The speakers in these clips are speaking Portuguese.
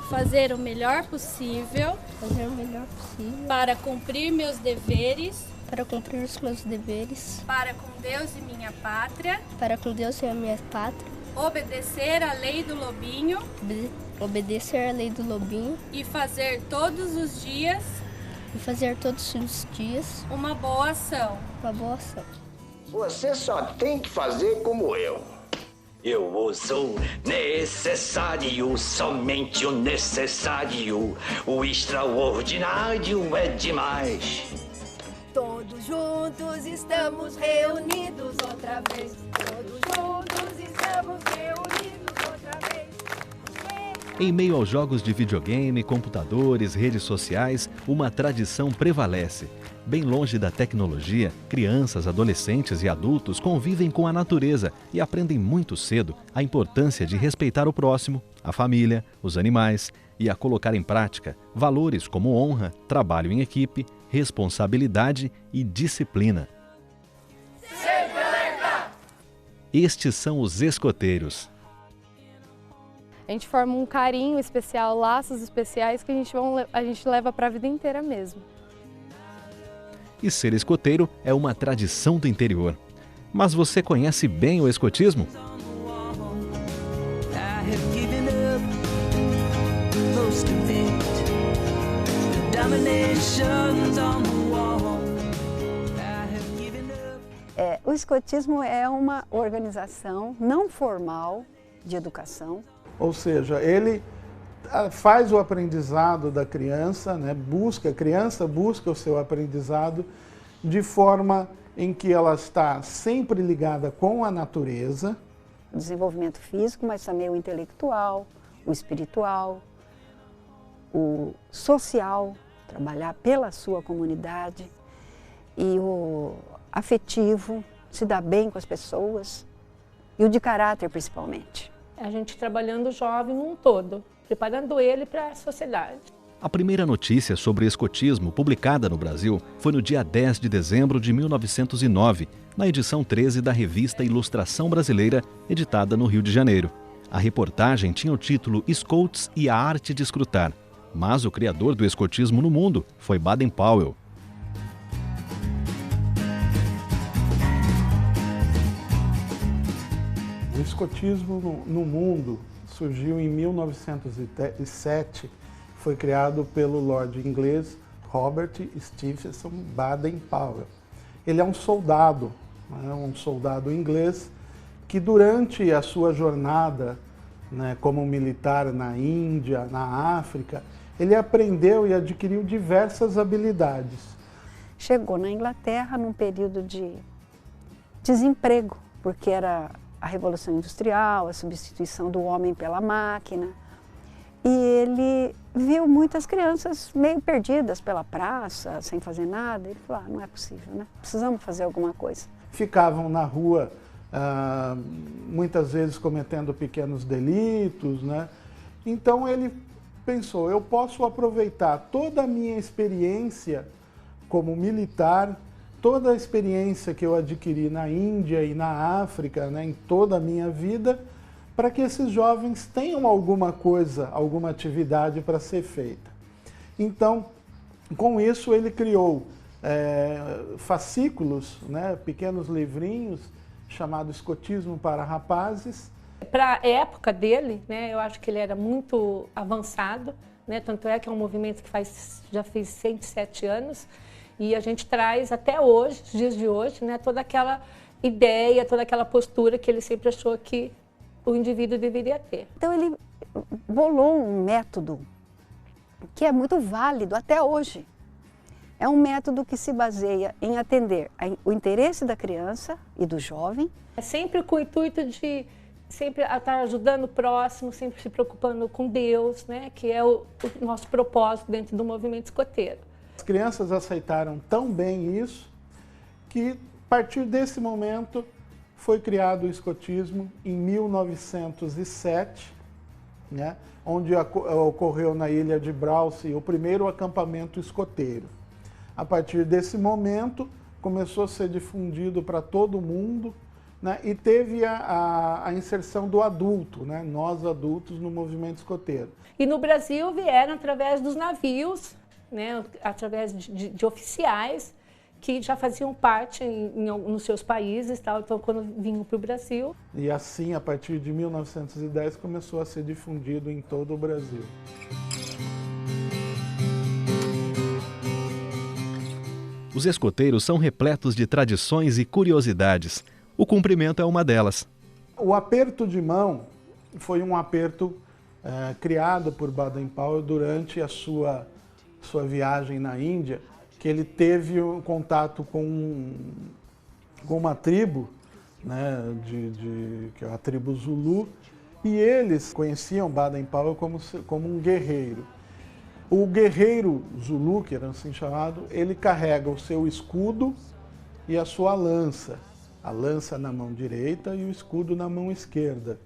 fazer o melhor possível para cumprir meus deveres para cumprir os meus deveres para com Deus e minha pátria, para com Deus e a minha pátria, obedecer à lei do lobinho obedecer à lei do lobinho e fazer todos os dias uma boa ação. Você só tem que fazer como eu. Eu sou necessário, somente o necessário. O extraordinário é demais. Todos juntos estamos reunidos outra vez. Todos juntos estamos reunidos outra vez. Em meio aos jogos de videogame, computadores, redes sociais, uma tradição prevalece. Bem longe da tecnologia, crianças, adolescentes e adultos convivem com a natureza e aprendem muito cedo a importância de respeitar o próximo, a família, os animais e a colocar em prática valores como honra, trabalho em equipe, responsabilidade e disciplina. Sempre alerta! Estes são os escoteiros. A gente forma um carinho especial, laços especiais que a gente leva para a vida inteira mesmo. E ser escoteiro é uma tradição do interior. Mas você conhece bem o escotismo? O escotismo é uma organização não formal de educação. Ou seja, ele faz o aprendizado da criança, né? A criança busca o seu aprendizado de forma em que ela está sempre ligada com a natureza. O desenvolvimento físico, mas também o intelectual, o espiritual, o social, trabalhar pela sua comunidade, e o afetivo, se dar bem com as pessoas, e o de caráter principalmente. A gente trabalhando o jovem num todo, preparando ele para a sociedade. A primeira notícia sobre escotismo publicada no Brasil foi no dia 10 de dezembro de 1909, na edição 13 da revista Ilustração Brasileira, editada no Rio de Janeiro. A reportagem tinha o título Scouts e a Arte de Escrutar, mas o criador do escotismo no mundo foi Baden-Powell. O escotismo no mundo surgiu em 1907, foi criado pelo Lord inglês Robert Stephenson Baden-Powell. Ele é um soldado inglês que durante a sua jornada, né, como militar na Índia, na África, ele aprendeu e adquiriu diversas habilidades. Chegou na Inglaterra num período de desemprego, porque era a Revolução Industrial, a substituição do homem pela máquina. E ele viu muitas crianças meio perdidas pela praça, sem fazer nada. Ele falou, não é possível, né? Precisamos fazer alguma coisa. Ficavam na rua, muitas vezes cometendo pequenos delitos, né? Então ele pensou, eu posso aproveitar toda a minha experiência como militar, toda a experiência que eu adquiri na Índia e na África, né, em toda a minha vida, para que esses jovens tenham alguma coisa, alguma atividade para ser feita. Então, com isso, ele criou fascículos, né, pequenos livrinhos, chamado Escotismo para Rapazes. Para a época dele, né, eu acho que ele era muito avançado, né, tanto é que é um movimento que já fez 107 anos, e a gente traz até hoje, os dias de hoje, né, toda aquela ideia, toda aquela postura que ele sempre achou que o indivíduo deveria ter. Então ele bolou um método que é muito válido até hoje. É um método que se baseia em atender o interesse da criança e do jovem. É sempre com o intuito de sempre estar ajudando o próximo, sempre se preocupando com Deus, né, que é o nosso propósito dentro do movimento escoteiro. As crianças aceitaram tão bem isso que, a partir desse momento, foi criado o escotismo em 1907, né, onde ocorreu na ilha de Browse o primeiro acampamento escoteiro. A partir desse momento, começou a ser difundido para todo mundo, né? E teve a inserção do adulto, né? Nós adultos no movimento escoteiro. E no Brasil vieram através dos navios, né? Através de oficiais que já faziam parte nos seus países, tal, então quando vinham para o Brasil. E assim, a partir de 1910, começou a ser difundido em todo o Brasil. Os escoteiros são repletos de tradições e curiosidades. O cumprimento é uma delas. O aperto de mão foi um aperto criado por Baden-Powell durante a sua viagem na Índia, que ele teve um contato com uma tribo, né, que é a tribo Zulu, e eles conheciam Baden-Powell como um guerreiro. O guerreiro Zulu, que era assim chamado, ele carrega o seu escudo e a sua lança. A lança na mão direita e o escudo na mão esquerda.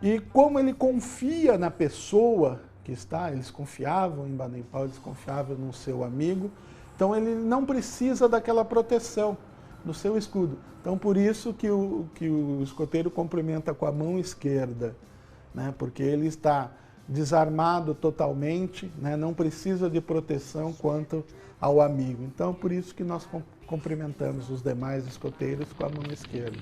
E como ele confia na pessoa que está, eles confiavam em Baden-Powell, eles confiavam no seu amigo, então ele não precisa daquela proteção no seu escudo. Então por isso que o escoteiro cumprimenta com a mão esquerda, né? Porque ele está desarmado totalmente, né? Não precisa de proteção quanto ao amigo. Então por isso que nós cumprimentamos os demais escoteiros com a mão esquerda.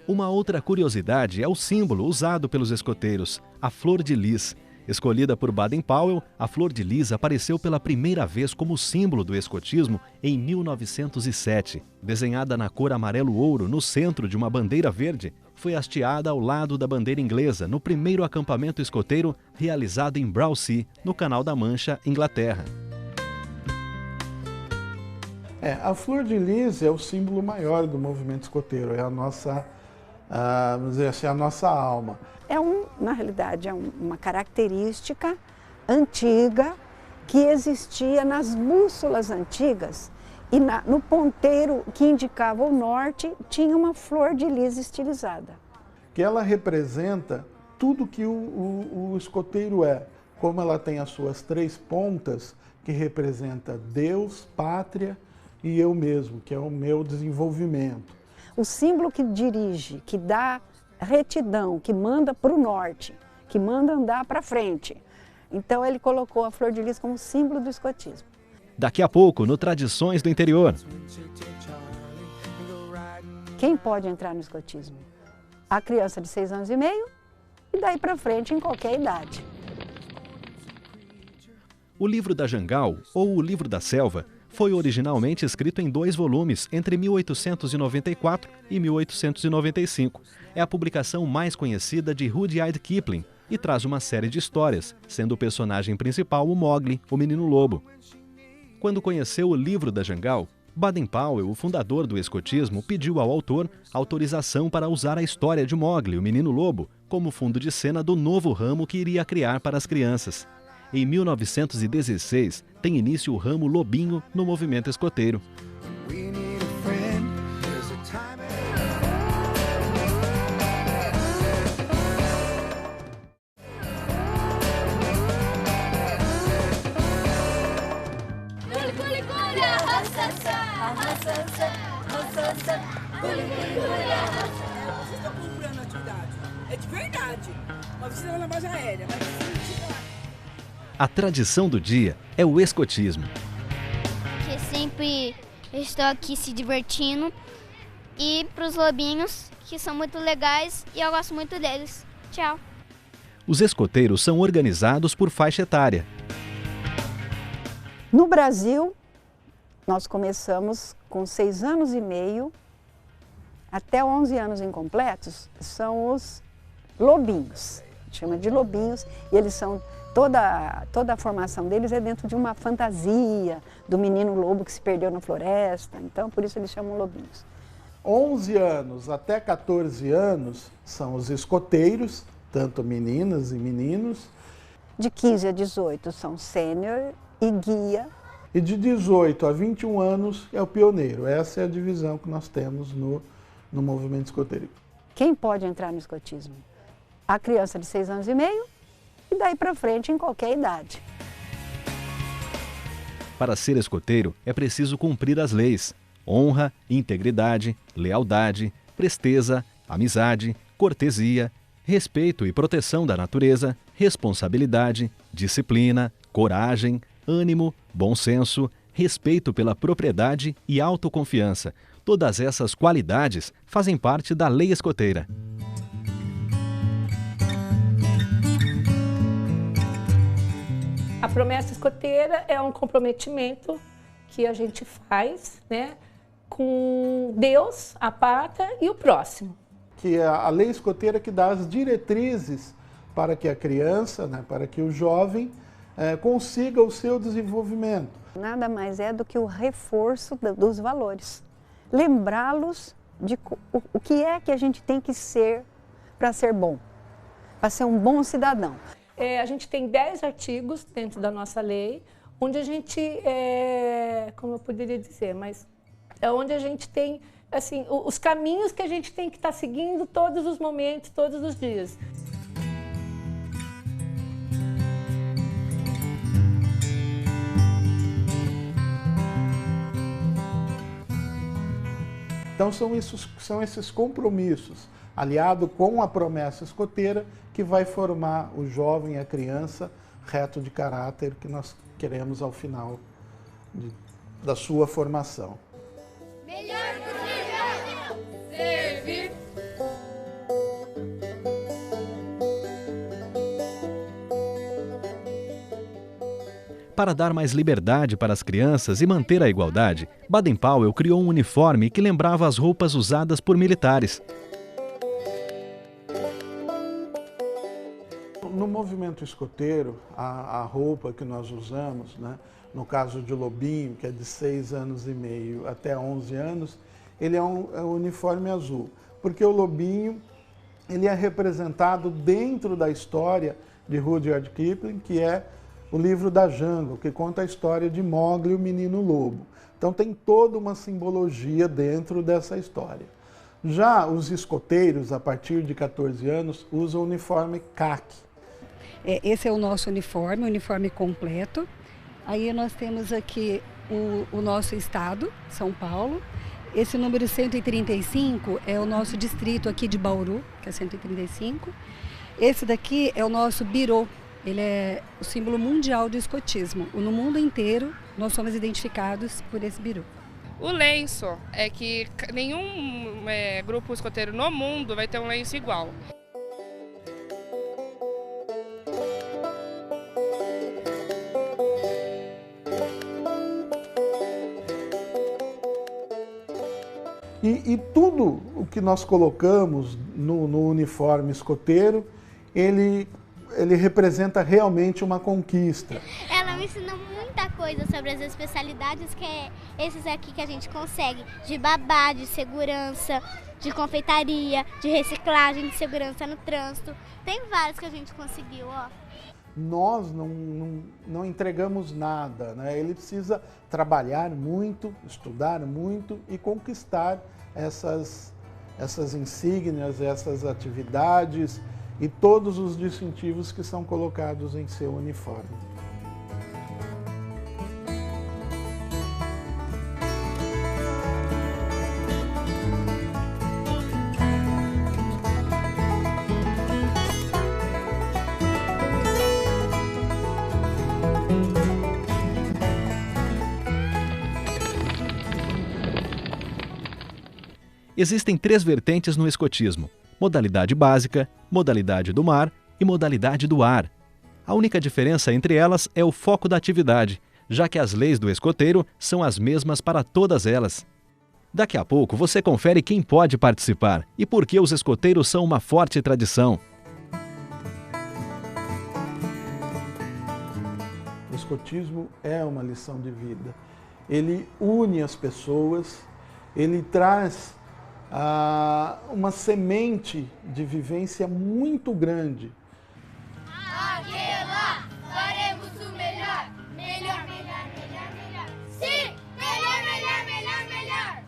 Uma outra curiosidade é o símbolo usado pelos escoteiros, a flor de lis. Escolhida por Baden-Powell, a flor de lis apareceu pela primeira vez como símbolo do escotismo em 1907. Desenhada na cor amarelo-ouro no centro de uma bandeira verde, foi hasteada ao lado da bandeira inglesa no primeiro acampamento escoteiro realizado em Browsea, no Canal da Mancha, Inglaterra. A flor de lis é o símbolo maior do movimento escoteiro, é a nossa, vamos dizer assim, a nossa alma. Na realidade, é uma característica antiga que existia nas bússolas antigas e no ponteiro que indicava o norte tinha uma flor de lis estilizada. Que ela representa tudo que o escoteiro é, como ela tem as suas três pontas, que representa Deus, pátria e eu mesmo, que é o meu desenvolvimento. O símbolo que dirige, que dá retidão, que manda para o norte, que manda andar para frente. Então ele colocou a flor de lis como símbolo do escotismo. Daqui a pouco, no Tradições do Interior. Quem pode entrar no escotismo? A criança de 6 anos e meio e daí para frente em qualquer idade. O livro da Jangal, ou o livro da selva, foi originalmente escrito em 2 volumes entre 1894 e 1895. É a publicação mais conhecida de Rudyard Kipling e traz uma série de histórias, sendo o personagem principal o Mowgli, o menino lobo. Quando conheceu o livro da Jangal, Baden-Powell, o fundador do escotismo, pediu ao autor autorização para usar a história de Mowgli, o menino lobo, como fundo de cena do novo ramo que iria criar para as crianças. Em 1916, tem início o ramo Lobinho no movimento escoteiro. Vocês estão procurando atividade. É de verdade. Uma visita na base aérea, A tradição do dia é o escotismo. Que sempre estou aqui se divertindo. E para os lobinhos, que são muito legais e eu gosto muito deles. Tchau. Os escoteiros são organizados por faixa etária. No Brasil, nós começamos com 6 anos e meio até 11 anos incompletos, são os lobinhos. Chama de lobinhos e eles são... Toda a formação deles é dentro de uma fantasia do menino lobo que se perdeu na floresta, então por isso eles chamam lobinhos. 11 anos até 14 anos são os escoteiros, tanto meninas e meninos. De 15 a 18 são sênior e guia. E de 18 a 21 anos é o pioneiro. Essa é a divisão que nós temos no movimento escoteiro. Quem pode entrar no escotismo? A criança de 6 anos e meio e daí para frente em qualquer idade. Para ser escoteiro, é preciso cumprir as leis. honra, integridade, lealdade, presteza, amizade, cortesia, respeito e proteção da natureza, responsabilidade, disciplina, coragem, ânimo, bom senso, respeito pela propriedade e autoconfiança. Todas essas qualidades fazem parte da lei escoteira. A promessa escoteira é um comprometimento que a gente faz, né, com Deus, a pátria e o próximo. Que é a lei escoteira que dá as diretrizes para que a criança, né, para que o jovem consiga o seu desenvolvimento. Nada mais é do que o reforço dos valores. Lembrá-los de o que é que a gente tem que ser para ser bom, para ser um bom cidadão. A gente tem 10 artigos dentro da nossa lei, onde a gente, como eu poderia dizer, mas é onde a gente tem assim, os caminhos que a gente tem que estar seguindo todos os momentos, todos os dias. Então são esses compromissos, aliado com a promessa escoteira, que vai formar o jovem, a criança, reto de caráter que nós queremos ao final da sua formação. Melhor possível, servir. Para dar mais liberdade para as crianças e manter a igualdade, Baden-Powell criou um uniforme que lembrava as roupas usadas por militares. No movimento escoteiro, a roupa que nós usamos, né, no caso de Lobinho, que é de 6 anos e meio até 11 anos, ele é um uniforme azul, porque o Lobinho ele é representado dentro da história de Rudyard Kipling, que é o livro da Jungle, que conta a história de Mowgli, o menino lobo. Então tem toda uma simbologia dentro dessa história. Já os escoteiros, a partir de 14 anos, usam o uniforme caqui. Esse é o nosso uniforme completo. Aí nós temos aqui o nosso estado, São Paulo. Esse número 135 é o nosso distrito aqui de Bauru, que é 135. Esse daqui é o nosso birô. Ele é o símbolo mundial do escotismo. No mundo inteiro, nós somos identificados por esse birô. O lenço é que nenhum grupo escoteiro no mundo vai ter um lenço igual. E tudo o que nós colocamos no uniforme escoteiro, ele representa realmente uma conquista. Ela me ensinou muita coisa sobre as especialidades que é esses aqui que a gente consegue, de babá, de segurança, de confeitaria, de reciclagem, de segurança no trânsito. Tem vários que a gente conseguiu, ó. Nós não entregamos nada, né? Ele precisa trabalhar muito, estudar muito e conquistar essas insígnias, essas atividades e todos os distintivos que são colocados em seu uniforme. Existem 3 vertentes no escotismo: modalidade básica, modalidade do mar e modalidade do ar. A única diferença entre elas é o foco da atividade, já que as leis do escoteiro são as mesmas para todas elas. Daqui a pouco você confere quem pode participar e por que os escoteiros são uma forte tradição. O escotismo é uma lição de vida. Ele une as pessoas, ele traz uma semente de vivência muito grande. Aquela, faremos o melhor, melhor, melhor, melhor, melhor. Sim, melhor, melhor, melhor, melhor.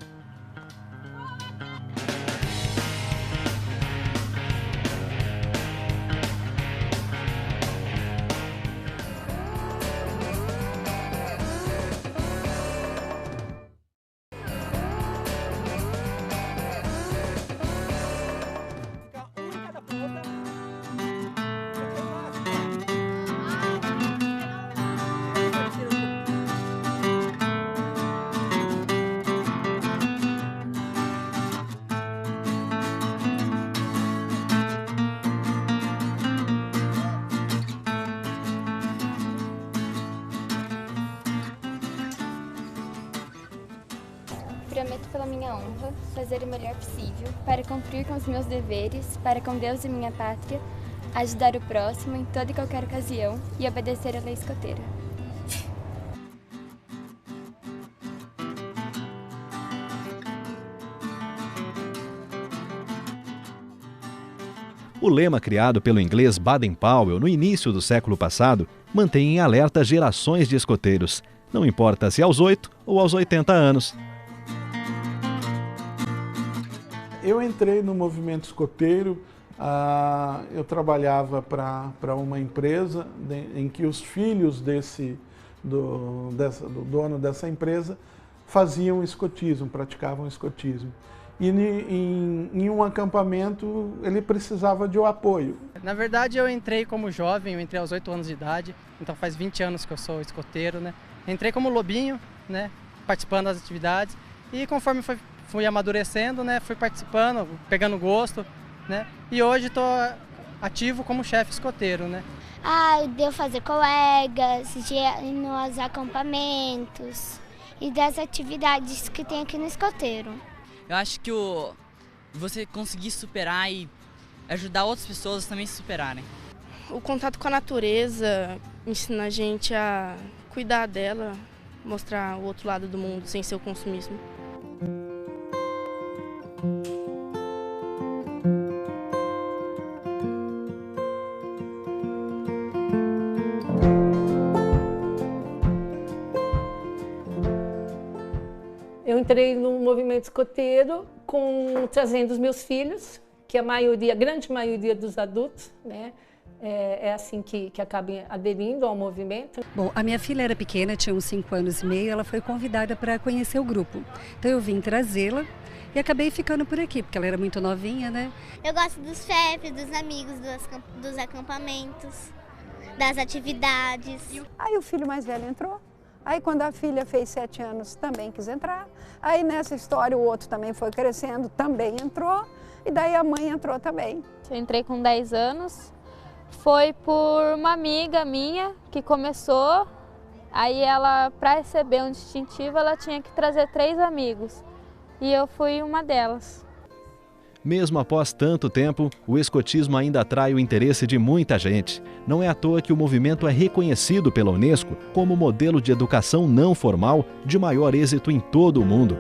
Prometo pela minha honra fazer o melhor possível para cumprir com os meus deveres, para com Deus e minha pátria, ajudar o próximo em toda e qualquer ocasião e obedecer à lei escoteira. O lema criado pelo inglês Baden-Powell no início do século passado mantém em alerta gerações de escoteiros, não importa se aos 8 ou aos 80 anos. Eu entrei no movimento escoteiro, eu trabalhava para uma empresa em que os filhos do dono dessa empresa faziam escotismo, praticavam escotismo. E em um acampamento ele precisava de um apoio. Na verdade eu entrei como jovem, eu entrei aos 8 anos de idade, então faz 20 anos que eu sou escoteiro, né? Entrei como lobinho, né? Participando das atividades e conforme fui amadurecendo, né? Fui participando, pegando gosto, né? E hoje estou ativo como chefe escoteiro, né? Deu fazer colegas, de ir nos acampamentos e das atividades que tem aqui no escoteiro. Eu acho que você conseguir superar e ajudar outras pessoas também se superarem. O contato com a natureza ensina a gente a cuidar dela, mostrar o outro lado do mundo sem ser o consumismo. Eu entrei no movimento escoteiro trazendo os meus filhos, que a grande maioria dos adultos, né, é assim que acabam aderindo ao movimento. Bom, a minha filha era pequena, tinha uns 5 anos e meio, ela foi convidada para conhecer o grupo. Então eu vim trazê-la e acabei ficando por aqui, porque ela era muito novinha, né? Eu gosto dos chefes, dos amigos, dos acampamentos, das atividades. Aí o filho mais velho entrou. Aí quando a filha fez 7 anos também quis entrar. Aí nessa história o outro também foi crescendo, também entrou. E daí a mãe entrou também. Eu entrei com 10 anos. Foi por uma amiga minha que começou. Aí ela, para receber um distintivo, ela tinha que trazer 3 amigos. E eu fui uma delas. Mesmo após tanto tempo, o escotismo ainda atrai o interesse de muita gente. Não é à toa que o movimento é reconhecido pela Unesco como modelo de educação não formal de maior êxito em todo o mundo.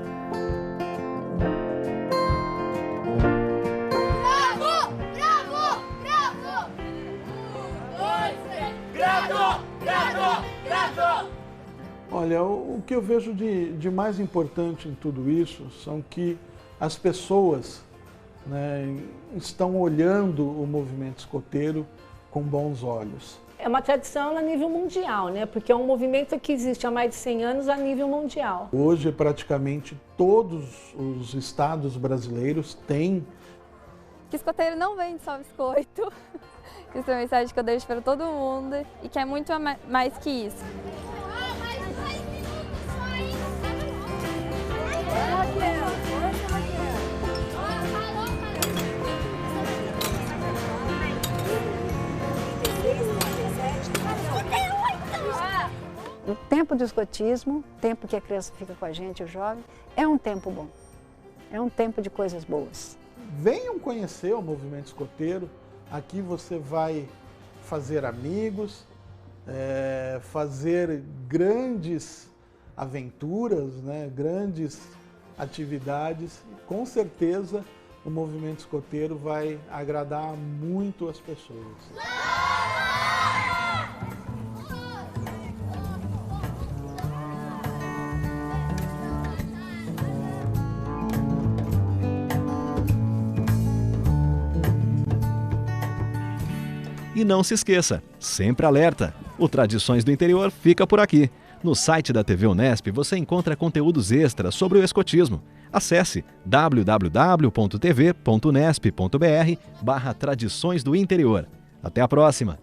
Bravo! Bravo! Bravo! 1, 2, 3! Bravo! Bravo! Bravo! Olha, o que eu vejo de mais importante em tudo isso são que as pessoas, né, estão olhando o movimento escoteiro com bons olhos. É uma tradição a nível mundial, né? Porque é um movimento que existe há mais de 100 anos a nível mundial. Hoje, praticamente todos os estados brasileiros têm. Que escoteiro não vem de só biscoito. Essa é a mensagem que eu deixo para todo mundo e que é muito mais que isso. O tempo do escotismo, tempo que a criança fica com a gente, o jovem, é um tempo bom. É um tempo de coisas boas. Venham conhecer o movimento escoteiro. Aqui você vai fazer amigos, fazer grandes aventuras, né? Grandes atividades. Com certeza o movimento escoteiro vai agradar muito as pessoas. E não se esqueça, sempre alerta, o Tradições do Interior fica por aqui. No site da TV Unesp você encontra conteúdos extras sobre o escotismo. Acesse www.tv.unesp.br/Tradições do Interior. Até a próxima!